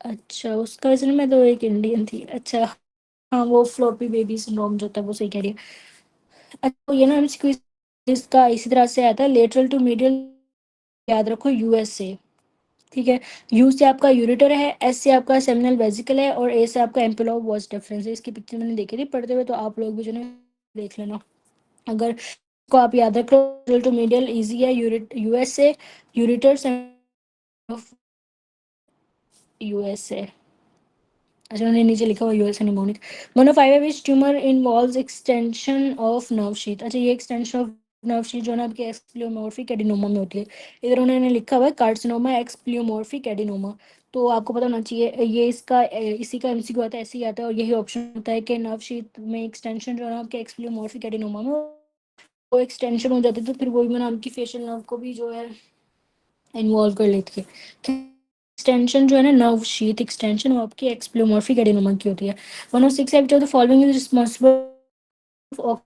अच्छा उसका वजन में तो एक इंडियन थी, अच्छा। हाँ वो फ्लॉपी बेबी सिंड्रोम जो था, वो सही कह रही है। अच्छा तो ये ना एमसीक्यू इसका इसी तरह से आता है, लेटरल टू मीडियल, याद रखो यूएस से, ठीक है। यू से आपका यूरेटर है, एस से आपका सेमिनल वेसिकल है, और ए से आपका एम्पुला वॉस डिफरेंस है। इसकी पिक्चर मैंने देखी थी पढ़ते हुए, तो आप लोग भी जो है ना देख लेना। अगर इसको आप याद रखो, टू मीडियल इजी है, यूएस से यूरेटर ऑफ यूएसए। अच्छा उन्होंने नीचे लिखा हुआ US mnemonic. Monofiber which tumour involves extension of nerve sheath. अच्छा ये एक्सटेंशन ऑफ नर्व शीथ जो है ना आपकी एक्सप्लियोमॉर्फिक एडिनोमा में होती है। इधर उन्होंने लिखा हुआ है कार्सिनोमा एक्सप्लियोमॉर्फिक एडिनोमा। तो आपको पता होना चाहिए, ये इसका इसी का एमसीक्यू आता है, ऐसे ही आता है, और यही ऑप्शन होता है कि नर्व शीथ में एक्सटेंशन जो है ना आपके एक्सप्लियोमॉर्फिक एडिनोमा में वो एक्सटेंशन हो जाती है, तो फिर वही मैंने आपकी फेशियल नर्व को भी जो है इन्वॉल्व कर लेती है। एक्सटेंशन जो है ना नर्व शीथ एक्सटेंशन, वो आपकी एक्सप्लोमॉर्फिक एडिनोमा की होती है। 106 है, जो the following is responsible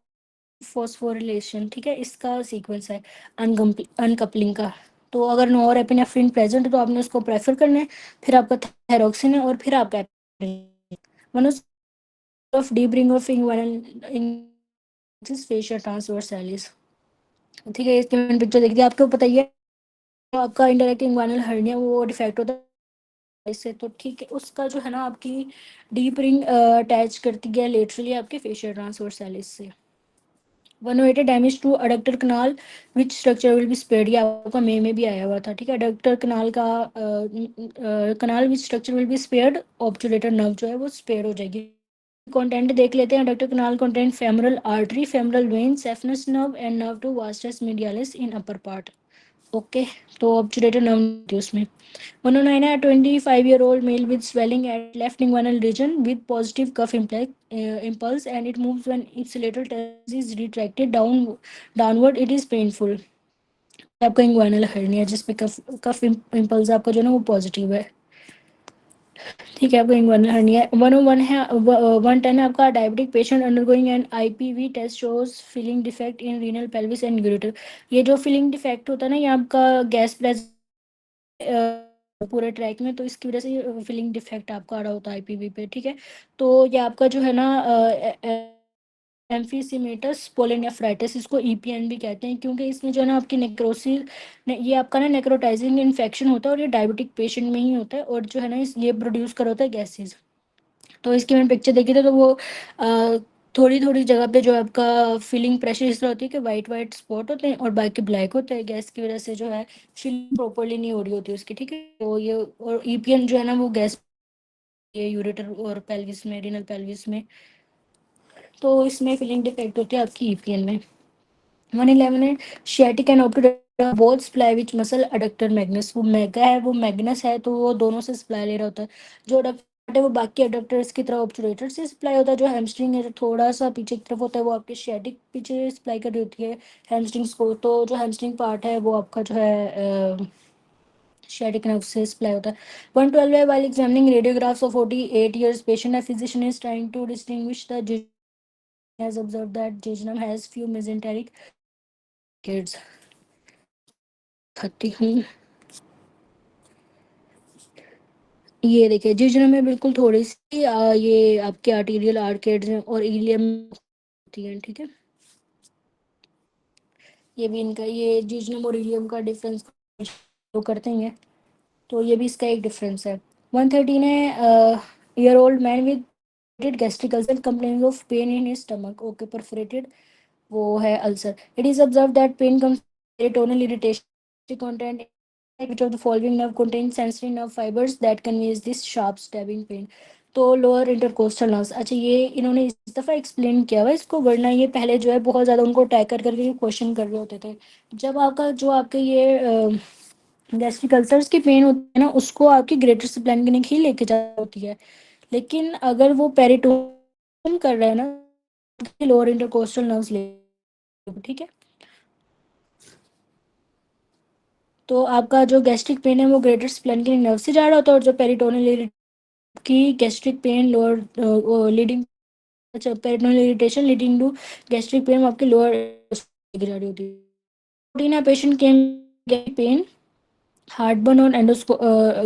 phosphorylation, ठीक है। इसका सीक्वेंस है अनकपलिंग का। तो अगर नॉरएपिनेफ्रिन प्रेजेंट है तो आपने उसको प्रेफर करना है, फिर आपका थायरोक्सिन है, और फिर आपका वन ऑफ डीब्रिंग ऑफ फेशियल ट्रांसवर्सालिस, ठीक है। इसकी मैंने पिक्चर देखी थी, आपको पता ही है। तो आपका इंडायरेक्ट इंग्वानल हर्निया वो डिफेक्ट होता है इससे, तो ठीक है। उसका जो है ना आपकी डीप रिंग अटैच करती है लेटरली आपके फेशियल ट्रांसवर्सालिस से। 108 damage to adductor canal which structure will be spared, ये आपका में भी आया हुआ था, ठीक है। अडक्टर कनाल का canal which structure will be spared, obturator nerve जो है वो स्पेयर हो जाएगी। कंटेंट देख लेते हैं। Adductor canal content femoral artery, femoral vein, saphenous nerve and nerve to vastus medialis in upper part. Okay, तो ऑब्चुलेटर नर्व होती है उसमें। 109 है, 25-year-old male with swelling at left inguinal region with positive cuff impulse and it moves when its lateral terminus is retracted downward. It is painful. आपका इंग्वाइनल हर्निया जिसपे कफ कफ इम्पल्स आपका जो है ना वो पॉजिटिव है, ठीक है। आपका इंग्वाइनल हर्निया। 101 है, 110 है आपका diabetic patient undergoing an IPV test shows filling defect in renal pelvis and ureter. ये जो फीलिंग डिफेक्ट होता है ना, ये आपका गैस प्रेस पूरे ट्रैक में, तो इसकी वजह से फिलिंग डिफेक्ट आपका आ रहा होता है आईपीवी पे, ठीक है। तो ये आपका जो है ना एम्फीसीमेटस पोलिनेफ्राइटिस, इसको ईपीएन भी कहते हैं, क्योंकि इसमें जो है ना आपकी नेक्रोसिस ये आपका ना नेक्रोटाइजिंग इन्फेक्शन होता है, और ये डायबिटिक पेशेंट में ही होता है, और जो है ना ये प्रोड्यूस कर होता है गैसेज। तो इसकी मैंने पिक्चर देखी थी, तो वो थोड़ी थोड़ी जगह पे जो आपका फिलिंग प्रेशर इस तरह होती है कि वाइट वाइट स्पॉट होते हैं और बाकी ब्लैक होता है, गैस की वजह से जो है फिलिंग प्रॉपरली नहीं हो रही होती उसकी, ठीक है। तो ये और ईपीएन जो है ना वो गैस ये यूरेटर और पेल्विस में, रीनल पेल्विस में, तो इसमें फिलिंग डिफेक्ट होती है आपकी ईपीएन में। 111 है sciatic and optic both supply which muscle adductor Magnus, वो मेगा है, वो मैग्नस है, तो वो दोनों से सप्लाई ले रहा होता है। जो अडक्टर है वो बाकी अडक्टर्स की तरह ऑब्चुरेटर से सप्लाई होता है। जो हैमस्ट्रिंग है जो थोड़ा सा पीछे की तरफ होता है वो आपके शियाटिक पीछे सप्लाई कर रही होती है हैमस्ट्रिंग्स को। तो जो हैमस्ट्रिंग पार्ट है वो आपका जो है sciatic nerve से supply होता है। 112 है while examining radiographs of 48 years patient, a physician is trying to distinguish the jejunum, has observed that jejunum has few mesenteric kids 30 ये देखिए jejunum में बिल्कुल थोड़ी सी ये आपके आर्टीरियल आर्केड्स हैं और इलियम होती हैं, ठीक है। ये भी इनका ये jejunum और इलियम का डिफरेंस तो करते ही हैं, तो ये भी इसका एक डिफरेंस है। 113 है year old man with gastric ulcer complains of pain in his stomach, okay perforated वो है ulcer. It is observe that pain comes serotonal irritation content which of the following nerve contains sensory nerve fibers that conveys this sharp stabbing pain। तो लोअर इंटरकोस्टल नर्व्स, अच्छा ये इन्होंने इस दफ़ा एक्सप्लेन किया हुआ इसको, वरना ये पहले जो है बहुत ज़्यादा उनको टैग कर करके क्वेश्चन कर रहे होते थे। जब आपका जो आपके ये गैस्ट्रिक अल्सर्स की पेन होती है ना उसको आपकी ग्रेटर स्प्लैन क्लिनिक ही लेके जा होती है, लेकिन अगर वो पेरिटोनियम कर रहा है ना लोअर इंटरकोस्टल नर्व्स ले, ठीक है। तो आपका जो गैस्ट्रिक पेन है वो ग्रेटर स्प्लैनिक नर्व से जा रहा होता है और जो पेरिटोनियल की गैस्ट्रिक पेन लोअर लीडिंग, अच्छा peritoneal irritation leading to gastric pain आपके लोअर जा रही होती है। 14 patient came pain heartburn on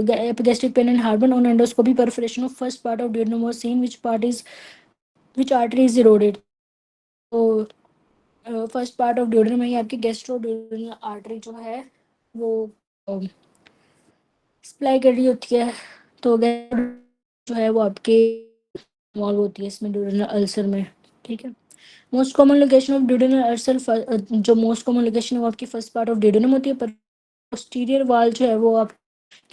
gastric pain and heartburn on endoscopy, perforation of first part of duodenum was seen, which artery is eroded। तो फर्स्ट पार्ट ऑफ ड्यूडेनम में ही आपकी गैस्ट्रोड्यूडेनल आर्टरी जो है वो सप्लाई कर रही होती है। तो जो है वो आपके इन्वॉल्व होती है इसमें ड्यूडेनल अल्सर में, ठीक है। Most common location of duodenal ulcer, जो मोस्ट कॉमन लोकेशन है वो आपकी फर्स्ट पार्ट ऑफ ड्यूडेनम होती है, पर पोस्टीरियर वाल जो है वो आप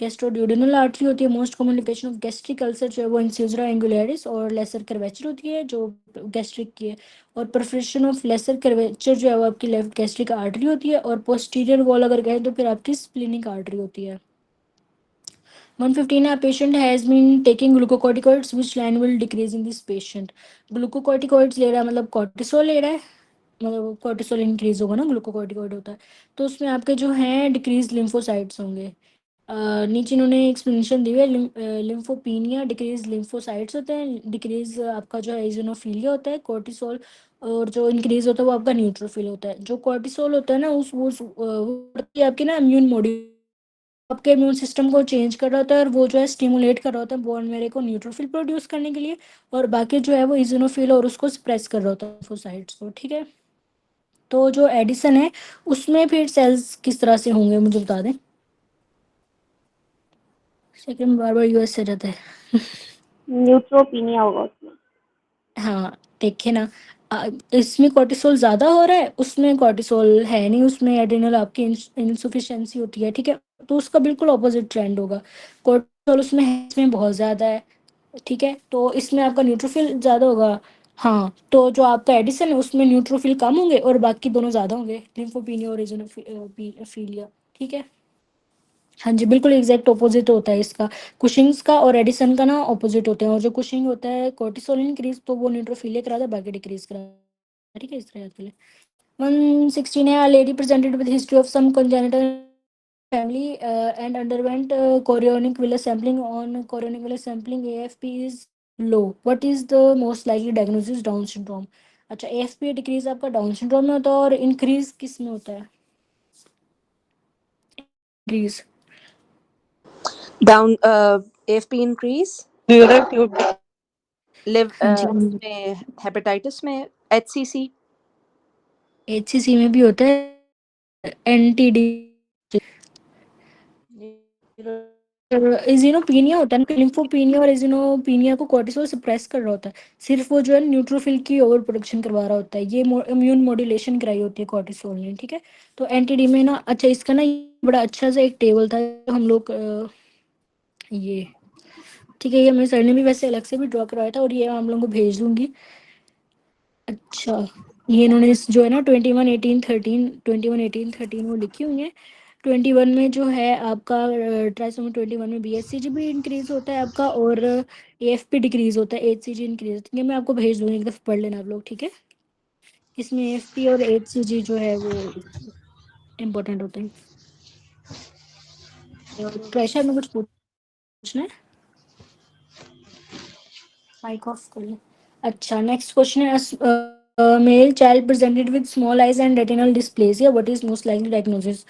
गैस्ट्रोड्यूडेनल आर्टरी होती है। Most common location of gastric ulcer जो है वो इंसिजरा एंगुलरिस और लेसर कर्वेचर होती है जो गैस्ट्रिक की है। और परफोरेशन ऑफ लेसर कर्वेचर जो है वो आपकी लेफ्ट गैस्ट्रिक आर्टरी होती है और पोस्टीरियर वॉल अगर कहें तो फिर आपकी स्प्लिनिक आर्टरी होती है। 115 a patient has been taking glucocorticoids, which line will decrease in this patient। Glucocorticoids ले रहा है मतलब कॉर्टिसोल ले रहा है, मतलब कॉर्टिसोल इंक्रीज होगा ना, ग्लूकोकॉर्टिकॉइड होता है, तो उसमें आपके जो हैं डिक्रीज लिम्फोसाइट्स होंगे। नीचे इन्होंने एक्सप्लेनेशन दी हुई है, लिम्फोपीनिया डिक्रीज लिम्फोसाइट्स होते हैं, डिक्रीज आपका जो है इजोनोफिलिया होता है, कॉर्टिसोल और जो इंक्रीज होता है वो आपका न्यूट्रोफिल होता है। जो कॉर्टिसोल होता है ना वो आपकी ना इम्यून मॉड्यूल आपके इम्यून सिस्टम को चेंज कर रहा होता है और वो जो है स्टिमुलेट कर रहा होता है बोन मेरे को न्यूट्रोफिल प्रोड्यूस करने के लिए, और बाकी जो है वो इजोनोफिल और उसको स्प्रेस कर रहा होता है लिम्फोसाइट्स को, ठीक है। तो जो एडिसन है उसमें फिर सेल्स किस तरह से होंगे मुझे बता दें। सेकंड बार बार यूएस से जाता है। न्यूट्रोपीनिया होगा उसमें। हाँ देखिए ना, इसमें कॉर्टिसोल ज़्यादा हो रहा है, उसमें कॉर्टिसोल है नहीं, उसमें एड्रिनल आपकी इंसुफिशियंसी होती है, ठीक है। तो उसका बिल्कुल ऑपोजिट ट्रेंड होगा, कॉर्टिसोल उसमें है, इसमें बहुत ज़्यादा है, ठीक है। तो इसमें आपका न्यूट्रोफिल ज़्यादा होगा। हाँ तो जो आपका एडिसन है उसमें न्यूट्रोफिल कम होंगे और बाकी दोनों ज़्यादा होंगे, लिम्फोपीनिया और इजोनोफिलिया, ठीक है। हाँ जी बिल्कुल एग्जैक्ट ऑपोजिट होता है इसका, कुशिंग्स का और एडिसन का ना ऑपोजिट होते हैं, और जो कुशिंग होता है कॉर्टिसोल इंक्रीज तो वो न्यूट्रोफिलिया कराता है, बाकी डिक्रीज कराता है, ठीक है। इस तरह के लिए 116 है lady presented with history of some congenital family and underwent chorionic villus sampling, on chorionic villus sampling AFP is low, what is the most likely diagnosis Down syndrome. अच्छा एएफपी डिक्रीज आपका डाउन सिंड्रोम में होता है और इंक्रीज किस में होता है, increase Down AFP increase live हाँ जी में हेपेटाइटिस में HCC एचसीसी में भी होता है, एनटीडी इजिनोपीनिया होता है ना, लिम्फोपीनिया और इजिनोपीनिया को कॉर्टिसोल सप्रेस कर रहा होता है, सिर्फ वो जो है न्यूट्रोफिल की ओवर प्रोडक्शन करवा रहा होता है, ये इम्यून मॉड्यूलेशन कराई होती है कॉर्टिसोल ने, ठीक है। तो एंटीडी में ना, अच्छा इसका ना बड़ा अच्छा सा एक टेबल था हम लोग ये, ठीक है, ये मेरे सर ने भी वैसे अलग से भी ड्रॉ करवाया था और ये हम लोगों को भेज दूंगी। अच्छा, ये इन्होंने जो है ना 21 18 13 वो लिखी हुई है। 21 में जो है आपका ट्राइसोमी 21 में BSCG भी इंक्रीज होता है आपका, और AFP डिक्रीज होता है, HCG इंक्रीज होता है। ये मैं आपको भेज दूंगी, एक दफ़ा पढ़ लेना आप लोग, ठीक है। इसमें AFP और HCG जो है वो इम्पोर्टेंट होते हैं। और प्रेशर में कुछ पूछना है, माइक ऑफ कर ले। अच्छा, नेक्स्ट क्वेश्चन है, male child presented with small eyes and retinal dysplasia, what is most likely diagnosis.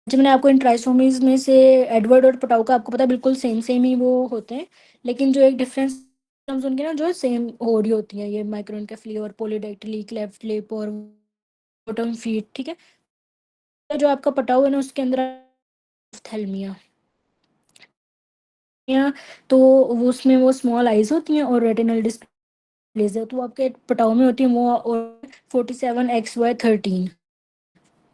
जब मैंने आपको इन ट्राइसोमीज में से एडवर्ड और पटाउ का आपको पता है बिल्कुल सेम सेम ही वो होते हैं, लेकिन जो एक डिफरेंस उनके ना जो है सेम हो रही होती है, ये माइक्रोनकेफली और पॉलीडेक्टिली, क्लेफ्ट लिप और बॉटम फीट, ठीक है। तो जो आपका पटाउ है ना उसके अंदर थैल्मिया, तो वो उसमें वो स्मॉल आइज होती हैं और रेटिनल डिस्प्लेसिया तो आपके पटाउ में होती है वो, और 47XY13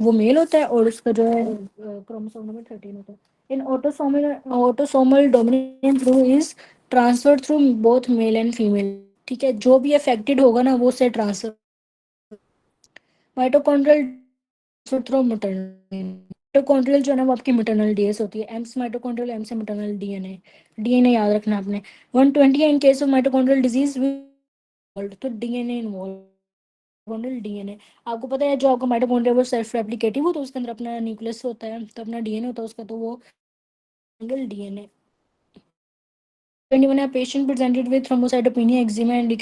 वो मेल होता है, और उसका जो है क्रोमोसोम नंबर 13 होता है। In autosomal dominant through is transfer through both male and female, ठीक है। जो भी अफेक्टेड होगा ना वो से transfer, mitochondrial through maternal, mitochondrial जो है ना वो आपकी मैटरनल डीएस होती है, एम से माइटोकॉन्ड्रियल, एम से मैटरनल डीएनए, डीएनए याद रखना आपने। 120 in case of mitochondrial disease, तो डीएनए इन्वॉल्व, माइटोकॉन्ड्रियल डीएनए। आपको पता है जो आपका माइटोकॉन्ड्रिया वो सेल्फ रेप्लिकेटिव हो, तो उसके अंदर अपना न्यूक्लियस होता है, तो अपना डीएनए होता है उसका, तो वो single DNA. 21 a patient presented with thrombocytopenia, eczema and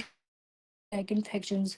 neck infections.